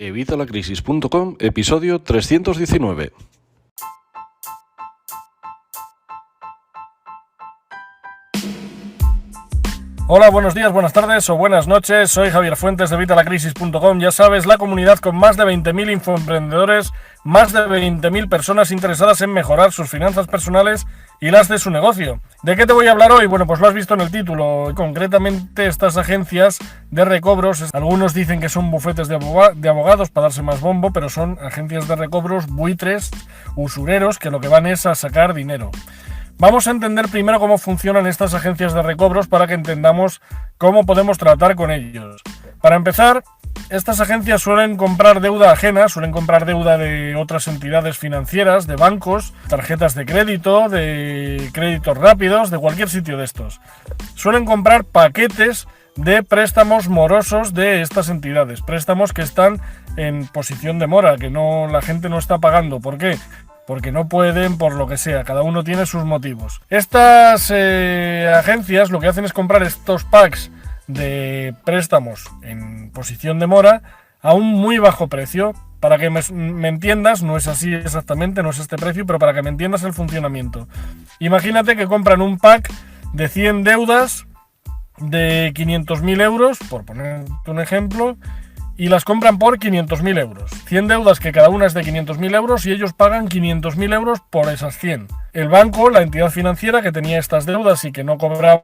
Evitalacrisis.com, episodio 319. Hola, buenos días, buenas tardes o buenas noches, soy Javier Fuentes de Evitalacrisis.com, ya sabes, la comunidad con más de 20.000 infoemprendedores, más de 20.000 personas interesadas en mejorar sus finanzas personales y las de su negocio. ¿De qué te voy a hablar hoy? Bueno, pues lo has visto en el título, concretamente estas agencias de recobros, algunos dicen que son bufetes de abogados para darse más bombo, pero son agencias de recobros, buitres, usureros, que lo que van es a sacar dinero. Vamos a entender primero cómo funcionan estas agencias de recobros para que entendamos cómo podemos tratar con ellos. Para empezar, estas agencias suelen comprar deuda ajena, suelen comprar deuda de otras entidades financieras, de bancos, tarjetas de créditos rápidos, de cualquier sitio de estos. Suelen comprar paquetes de préstamos morosos de estas entidades, préstamos que están en posición de mora, que la gente no está pagando. ¿Por qué? Porque no pueden, por lo que sea, cada uno tiene sus motivos. Estas agencias lo que hacen es comprar estos packs de préstamos en posición de mora a un muy bajo precio. Para que me entiendas, no es así exactamente, no es este precio, pero para que me entiendas el funcionamiento. Imagínate que compran un pack de 100 deudas de 500.000 euros, por ponerte un ejemplo, y las compran por 500.000 euros. 100 deudas que cada una es de 500.000 euros y ellos pagan 500.000 euros por esas 100. El banco, la entidad financiera que tenía estas deudas y que no cobraba,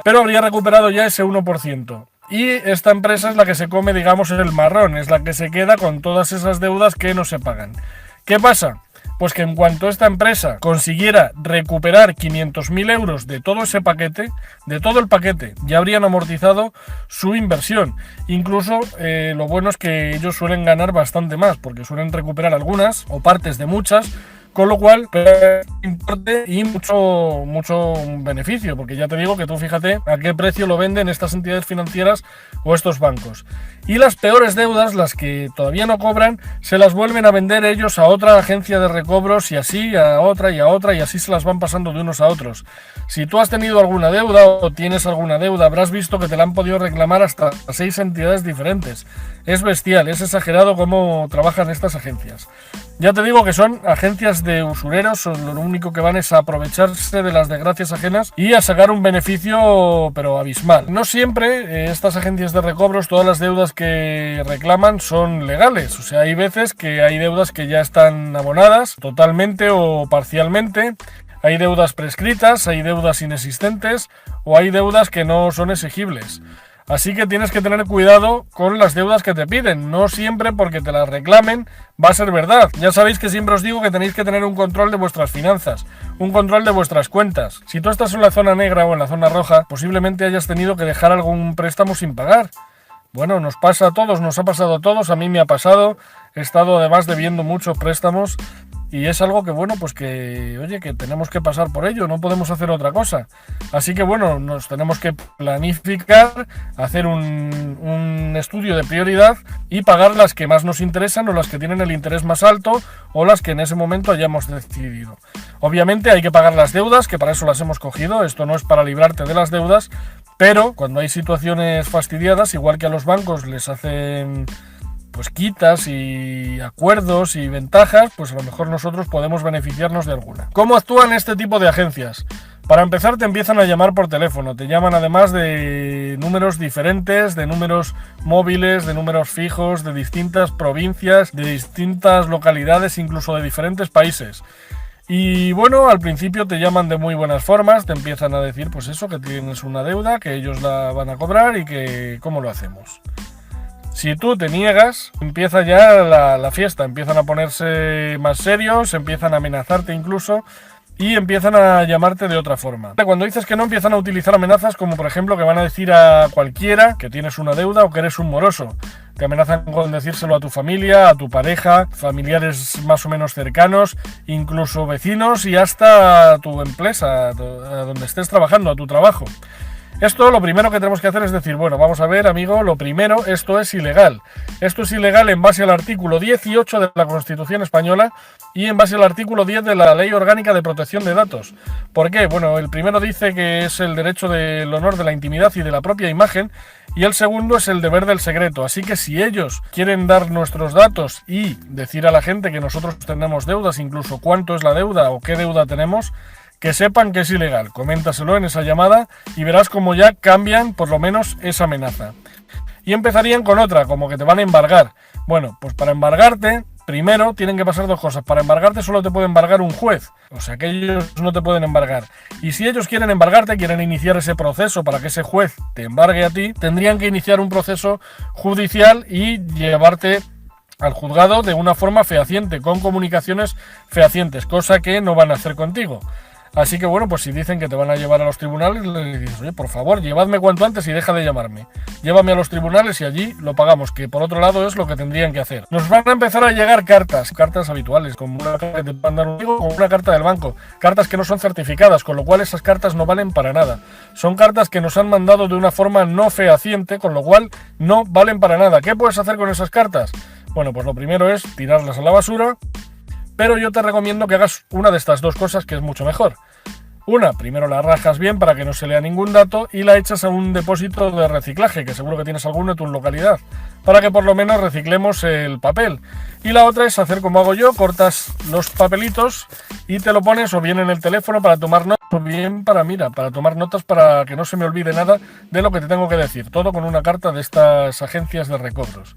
pero habría recuperado ya ese 1%. Y esta empresa es la que se come, digamos, el marrón, es la que se queda con todas esas deudas que no se pagan. ¿Qué pasa? Pues que en cuanto esta empresa consiguiera recuperar 500.000 euros de todo ese paquete, de todo el paquete, ya habrían amortizado su inversión. Incluso lo bueno es que ellos suelen ganar bastante más, porque suelen recuperar algunas o partes de muchas, con lo cual importe y mucho beneficio, porque ya te digo que tú fíjate a qué precio lo venden estas entidades financieras o estos bancos. Y las peores deudas, las que todavía no cobran, se las vuelven a vender ellos a otra agencia de recobros y así a otra y así se las van pasando de unos a otros. Si tú has tenido alguna deuda o tienes alguna deuda, habrás visto que te la han podido reclamar hasta 6 entidades diferentes. Es bestial, es exagerado cómo trabajan estas agencias. Ya te digo que son agencias de usureros, lo único que van es a aprovecharse de las desgracias ajenas y a sacar un beneficio, pero abismal. No siempre estas agencias de recobros, todas las deudas que reclaman son legales. O sea, hay veces que hay deudas que ya están abonadas totalmente o parcialmente. Hay deudas prescritas, hay deudas inexistentes o hay deudas que no son exigibles. Así que tienes que tener cuidado con las deudas que te piden. No siempre porque te las reclamen va a ser verdad. Ya sabéis que siempre os digo que tenéis que tener un control de vuestras finanzas, un control de vuestras cuentas. Si tú estás en la zona negra o en la zona roja, posiblemente hayas tenido que dejar algún préstamo sin pagar. Bueno, nos pasa a todos, nos ha pasado a todos, a mí me ha pasado. He estado además debiendo muchos préstamos. Y es algo que, bueno, pues que, oye, que tenemos que pasar por ello, no podemos hacer otra cosa. Así que, bueno, nos tenemos que planificar, hacer un estudio de prioridad y pagar las que más nos interesan o las que tienen el interés más alto o las que en ese momento hayamos decidido. Obviamente hay que pagar las deudas, que para eso las hemos cogido, esto no es para librarte de las deudas, pero cuando hay situaciones fastidiadas, igual que a los bancos les hacen pues quitas y acuerdos y ventajas, pues a lo mejor nosotros podemos beneficiarnos de alguna. ¿Cómo actúan este tipo de agencias? Para empezar, te empiezan a llamar por teléfono, te llaman además de números diferentes, de números móviles, de números fijos, de distintas provincias, de distintas localidades, incluso de diferentes países. Y bueno, al principio te llaman de muy buenas formas, te empiezan a decir pues eso, que tienes una deuda, que ellos la van a cobrar y que cómo lo hacemos. Si tú te niegas, empieza ya la fiesta, empiezan a ponerse más serios, empiezan a amenazarte incluso y empiezan a llamarte de otra forma. Cuando dices que no, empiezan a utilizar amenazas como por ejemplo que van a decir a cualquiera que tienes una deuda o que eres un moroso. Te amenazan con decírselo a tu familia, a tu pareja, familiares más o menos cercanos, incluso vecinos y hasta a tu empresa, a donde estés trabajando, a tu trabajo. Esto lo primero que tenemos que hacer es decir, bueno, vamos a ver, amigo, lo primero, esto es ilegal. Esto es ilegal en base al artículo 18 de la Constitución Española y en base al artículo 10 de la Ley Orgánica de Protección de Datos. ¿Por qué? Bueno, el primero dice que es el derecho del honor de la intimidad y de la propia imagen, y el segundo es el deber del secreto. Así que si ellos quieren dar nuestros datos y decir a la gente que nosotros tenemos deudas, incluso cuánto es la deuda o qué deuda tenemos, que sepan que es ilegal. Coméntaselo en esa llamada y verás cómo ya cambian por lo menos esa amenaza. Y empezarían con otra, como que te van a embargar. Bueno, pues para embargarte, primero tienen que pasar dos cosas. Para embargarte solo te puede embargar un juez, o sea que ellos no te pueden embargar. Y si ellos quieren embargarte, quieren iniciar ese proceso para que ese juez te embargue a ti, tendrían que iniciar un proceso judicial y llevarte al juzgado de una forma fehaciente, con comunicaciones fehacientes, cosa que no van a hacer contigo. Así que bueno, pues si dicen que te van a llevar a los tribunales, les dices, oye, por favor, llevadme cuanto antes y deja de llamarme. Llévame a los tribunales y allí lo pagamos, que por otro lado es lo que tendrían que hacer. Nos van a empezar a llegar cartas habituales, como una carta que te mandan un amigo, como una carta del banco, cartas que no son certificadas, con lo cual esas cartas no valen para nada. Son cartas que nos han mandado de una forma no fehaciente, con lo cual no valen para nada. ¿Qué puedes hacer con esas cartas? Bueno, pues lo primero es tirarlas a la basura. Pero yo te recomiendo que hagas una de estas dos cosas, que es mucho mejor. Una, primero la rajas bien para que no se lea ningún dato y la echas a un depósito de reciclaje, que seguro que tienes alguno en tu localidad, para que por lo menos reciclemos el papel. Y la otra es hacer como hago yo, cortas los papelitos y te lo pones o bien en el teléfono para tomar notas o bien para tomar notas para que no se me olvide nada de lo que te tengo que decir. Todo con una carta de estas agencias de recobros.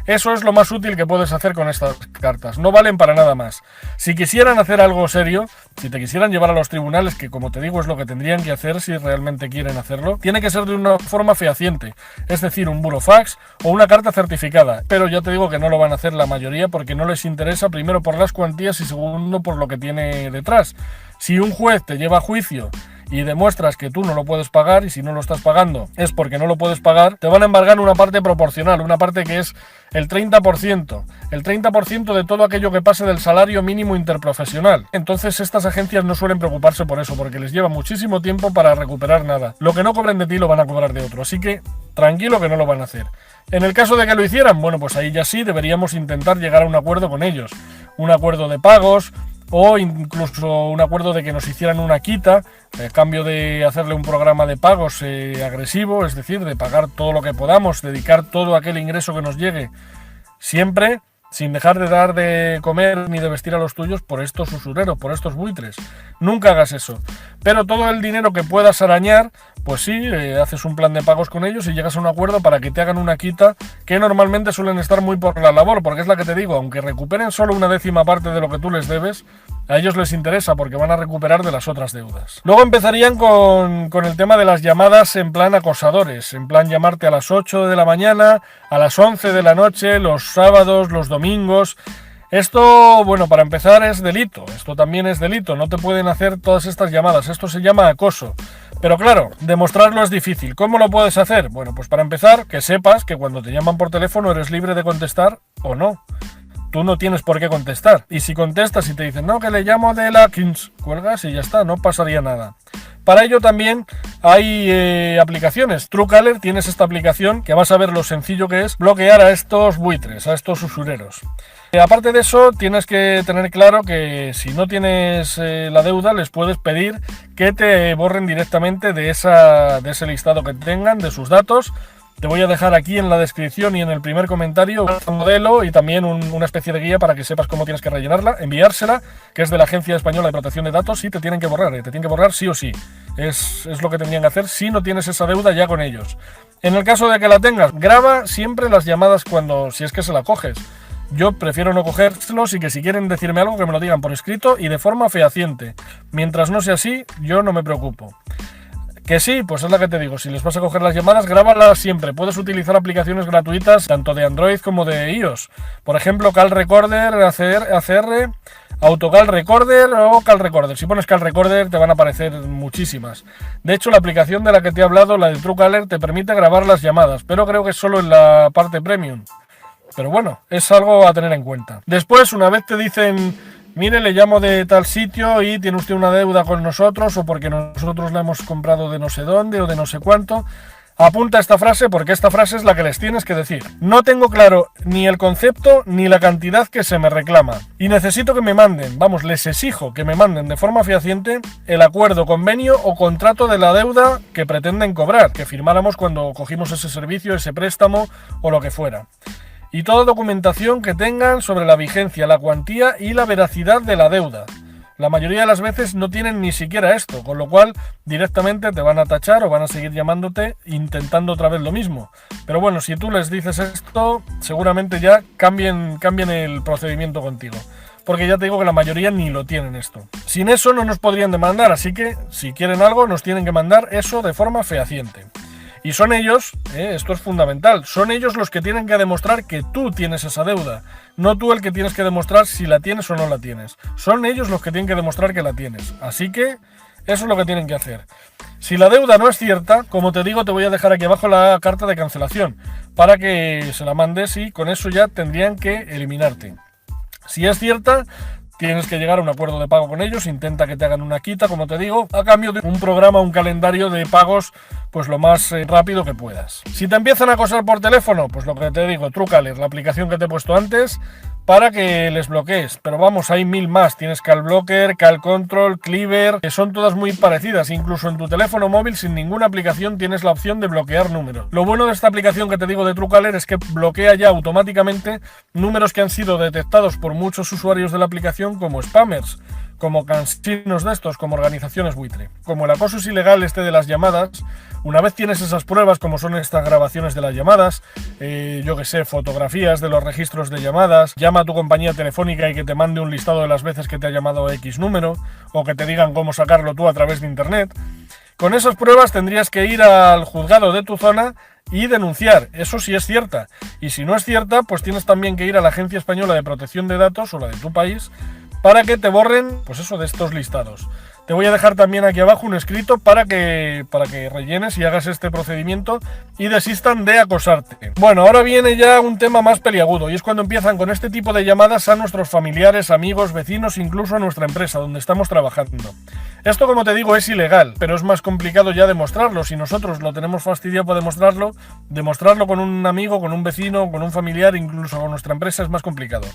Eso es lo más útil que puedes hacer con estas cartas. No valen para nada más. Si quisieran hacer algo serio, si te quisieran llevar a los tribunales, que como te digo es lo que tendrían que hacer si realmente quieren hacerlo, tiene que ser de una forma fehaciente. Es decir, un burofax o una carta certificada. Pero ya te digo que no lo van a hacer la mayoría porque no les interesa, primero por las cuantías y segundo por lo que tiene detrás. Si un juez te lleva a juicio y demuestras que tú no lo puedes pagar, y si no lo estás pagando es porque no lo puedes pagar, te van a embargar una parte proporcional, una parte que es el 30%, el 30% de todo aquello que pase del salario mínimo interprofesional. Entonces estas agencias no suelen preocuparse por eso, porque les lleva muchísimo tiempo para recuperar nada. Lo que no cobren de ti lo van a cobrar de otro, así que tranquilo que no lo van a hacer. En el caso de que lo hicieran, bueno, pues ahí ya sí deberíamos intentar llegar a un acuerdo con ellos, un acuerdo de pagos, o incluso un acuerdo de que nos hicieran una quita a cambio de hacerle un programa de pagos agresivo, es decir, de pagar todo lo que podamos, dedicar todo aquel ingreso que nos llegue, siempre sin dejar de dar de comer ni de vestir a los tuyos por estos usureros, por estos buitres. Nunca hagas eso. Pero todo el dinero que puedas arañar, pues sí, haces un plan de pagos con ellos y llegas a un acuerdo para que te hagan una quita, que normalmente suelen estar muy por la labor, porque es la que te digo, aunque recuperen solo una décima parte de lo que tú les debes, a ellos les interesa porque van a recuperar de las otras deudas. Luego empezarían con el tema de las llamadas en plan acosadores, en plan llamarte a las 8 de la mañana, a las 11 de la noche, los sábados, los domingos. Esto, bueno, para empezar es delito, esto también es delito, no te pueden hacer todas estas llamadas, esto se llama acoso. Pero claro, demostrarlo es difícil. ¿Cómo lo puedes hacer? Bueno, pues para empezar, que sepas que cuando te llaman por teléfono eres libre de contestar o no. Tú no tienes por qué contestar. Y si contestas y te dicen, no, que le llamo de la Kings, cuelgas y ya está, no pasaría nada. Para ello también hay aplicaciones. Truecaller, tienes esta aplicación que vas a ver lo sencillo que es bloquear a estos buitres, a estos usureros. Aparte de eso, tienes que tener claro que si no tienes la deuda, les puedes pedir que te borren directamente de ese listado que tengan, de sus datos. Te voy a dejar aquí en la descripción y en el primer comentario un modelo y también una especie de guía para que sepas cómo tienes que rellenarla, enviársela, que es de la Agencia Española de Protección de Datos, y te tienen que borrar sí o sí. Es lo que tendrían que hacer si no tienes esa deuda ya con ellos. En el caso de que la tengas, graba siempre las llamadas si es que se la coges. Yo prefiero no cogérselos y que si quieren decirme algo que me lo digan por escrito y de forma fehaciente. Mientras no sea así, yo no me preocupo. Que sí, pues es la que te digo, si les vas a coger las llamadas, grábalas siempre. Puedes utilizar aplicaciones gratuitas tanto de Android como de iOS. Por ejemplo, Call Recorder, ACR, AutoCall Recorder o Call Recorder. Si pones Call Recorder te van a aparecer muchísimas. De hecho, la aplicación de la que te he hablado, la de Truecaller, te permite grabar las llamadas, pero creo que es solo en la parte premium. Pero bueno, es algo a tener en cuenta. Después, una vez te dicen mire, le llamo de tal sitio y tiene usted una deuda con nosotros, o porque nosotros la hemos comprado de no sé dónde o de no sé cuánto. Apunta esta frase porque esta frase es la que les tienes que decir. No tengo claro ni el concepto ni la cantidad que se me reclama. Y necesito que me manden, vamos, les exijo que me manden de forma fehaciente el acuerdo, convenio o contrato de la deuda que pretenden cobrar, que firmáramos cuando cogimos ese servicio, ese préstamo o lo que fuera. Y toda documentación que tengan sobre la vigencia, la cuantía y la veracidad de la deuda. La mayoría de las veces no tienen ni siquiera esto, con lo cual directamente te van a tachar o van a seguir llamándote intentando otra vez lo mismo. Pero bueno, si tú les dices esto, seguramente ya cambien el procedimiento contigo. Porque ya te digo que la mayoría ni lo tienen esto. Sin eso no nos podrían demandar, así que si quieren algo nos tienen que mandar eso de forma fehaciente. Y son ellos, esto es fundamental, son ellos los que tienen que demostrar que tú tienes esa deuda. No tú el que tienes que demostrar si la tienes o no la tienes. Son ellos los que tienen que demostrar que la tienes. Así que eso es lo que tienen que hacer. Si la deuda no es cierta, como te digo, te voy a dejar aquí abajo la carta de cancelación para que se la mandes y con eso ya tendrían que eliminarte. Si es cierta, tienes que llegar a un acuerdo de pago con ellos, intenta que te hagan una quita, como te digo, a cambio de un programa, un calendario de pagos, pues lo más rápido que puedas. Si te empiezan a acosar por teléfono, pues lo que te digo, Truecaller, la aplicación que te he puesto antes, para que les bloquees. Pero vamos, hay 1000 más. Tienes CalBlocker, CalControl, Cleaver, que son todas muy parecidas. Incluso en tu teléfono móvil, sin ninguna aplicación, tienes la opción de bloquear números. Lo bueno de esta aplicación que te digo de Truecaller es que bloquea ya automáticamente números que han sido detectados por muchos usuarios de la aplicación como spammers, como cansinos de estos, como organizaciones buitre. Como el acoso es ilegal de las llamadas, una vez tienes esas pruebas, como son estas grabaciones de las llamadas, yo que sé, fotografías de los registros de llamadas, llama a tu compañía telefónica y que te mande un listado de las veces que te ha llamado X número, o que te digan cómo sacarlo tú a través de internet. Con esas pruebas tendrías que ir al juzgado de tu zona y denunciar, eso sí es cierta. Y si no es cierta, pues tienes también que ir a la Agencia Española de Protección de Datos, o la de tu país, para que te borren, pues eso, de estos listados. Te voy a dejar también aquí abajo un escrito para que rellenes y hagas este procedimiento y desistan de acosarte. Bueno, ahora viene ya un tema más peliagudo y es cuando empiezan con este tipo de llamadas a nuestros familiares, amigos, vecinos, incluso a nuestra empresa donde estamos trabajando. Esto, como te digo, es ilegal, pero es más complicado ya demostrarlo. Si nosotros lo tenemos fastidiado para demostrarlo con un amigo, con un vecino, con un familiar, incluso con nuestra empresa es más complicado.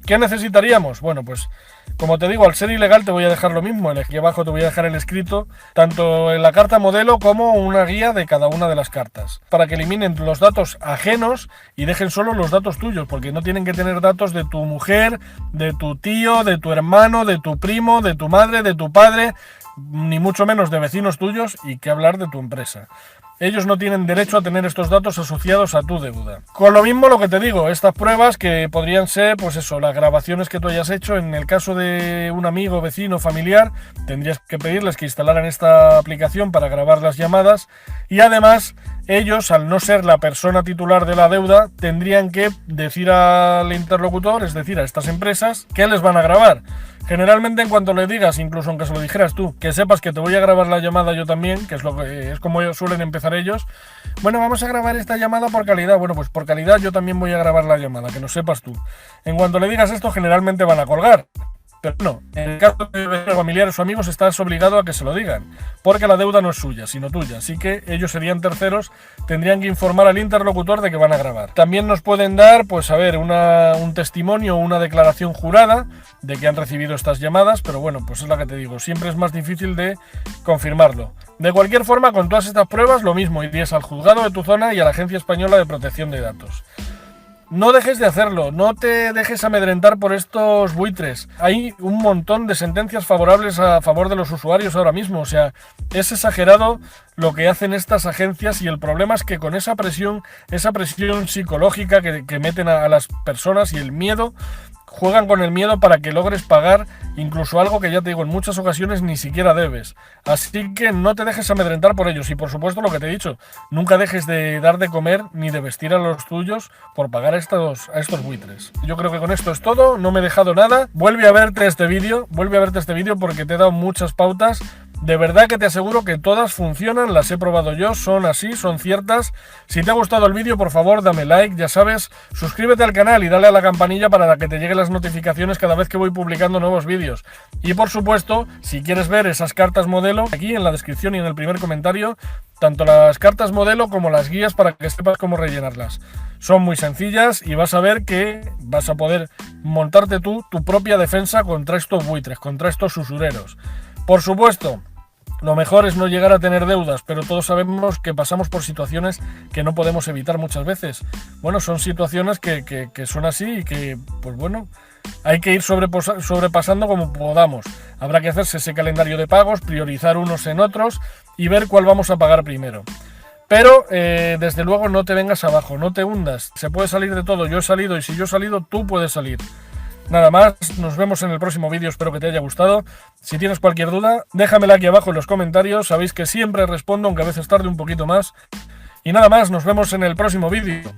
¿Qué necesitaríamos? Bueno, pues como te digo, al ser ilegal te voy a dejar lo mismo. Aquí abajo te voy a dejar el escrito, tanto en la carta modelo como una guía de cada una de las cartas, para que eliminen los datos ajenos y dejen solo los datos tuyos, porque no tienen que tener datos de tu mujer, de tu tío, de tu hermano, de tu primo, de tu madre, de tu padre, ni mucho menos de vecinos tuyos, y que hablar de tu empresa. Ellos no tienen derecho a tener estos datos asociados a tu deuda. Con lo mismo lo que te digo, estas pruebas que podrían ser, pues eso, las grabaciones que tú hayas hecho. En el caso de un amigo, vecino, familiar, tendrías que pedirles que instalaran esta aplicación para grabar las llamadas. Y además, ellos, al no ser la persona titular de la deuda, tendrían que decir al interlocutor, es decir, a estas empresas, que les van a grabar. Generalmente, en cuanto le digas, incluso aunque se lo dijeras tú, que sepas que te voy a grabar la llamada yo también, que es como ellos suelen empezar ellos. Bueno, vamos a grabar esta llamada por calidad. Bueno, pues por calidad yo también voy a grabar la llamada, que lo sepas tú. En cuanto le digas esto, generalmente van a colgar. Pero no, en el caso de familiares o amigos estás obligado a que se lo digan, porque la deuda no es suya, sino tuya, así que ellos serían terceros, tendrían que informar al interlocutor de que van a grabar. También nos pueden dar, pues a ver, un testimonio o una declaración jurada de que han recibido estas llamadas, pero bueno, pues es la que te digo, siempre es más difícil de confirmarlo. De cualquier forma, con todas estas pruebas, lo mismo, irías al juzgado de tu zona y a la Agencia Española de Protección de Datos. No dejes de hacerlo, no te dejes amedrentar por estos buitres. Hay un montón de sentencias favorables a favor de los usuarios ahora mismo. O sea, es exagerado lo que hacen estas agencias y el problema es que con esa presión psicológica que meten a las personas y el miedo, juegan con el miedo para que logres pagar incluso algo que ya te digo, en muchas ocasiones ni siquiera debes. Así que no te dejes amedrentar por ellos y por supuesto lo que te he dicho, nunca dejes de dar de comer ni de vestir a los tuyos por pagar a estos buitres. Yo creo que con esto es todo, no me he dejado nada. Vuelve a verte este vídeo porque te he dado muchas pautas De verdad que te aseguro que todas funcionan, las he probado yo, son así, son ciertas. Si te ha gustado el vídeo, por favor, dame like, ya sabes, suscríbete al canal y dale a la campanilla para que te lleguen las notificaciones cada vez que voy publicando nuevos vídeos. Y por supuesto, si quieres ver esas cartas modelo, aquí en la descripción y en el primer comentario, tanto las cartas modelo como las guías para que sepas cómo rellenarlas. Son muy sencillas y vas a ver que vas a poder montarte tú tu propia defensa contra estos buitres, contra estos usureros. Por supuesto, lo mejor es no llegar a tener deudas, pero todos sabemos que pasamos por situaciones que no podemos evitar muchas veces. Bueno, son situaciones que son así y que, pues bueno, hay que ir sobrepasando como podamos. Habrá que hacerse ese calendario de pagos, priorizar unos en otros y ver cuál vamos a pagar primero. Pero, desde luego, no te vengas abajo, no te hundas. Se puede salir de todo. Yo he salido y si yo he salido, tú puedes salir. Nada más, nos vemos en el próximo vídeo, espero que te haya gustado. Si tienes cualquier duda, déjamela aquí abajo en los comentarios, sabéis que siempre respondo, aunque a veces tarde un poquito más. Y nada más, nos vemos en el próximo vídeo.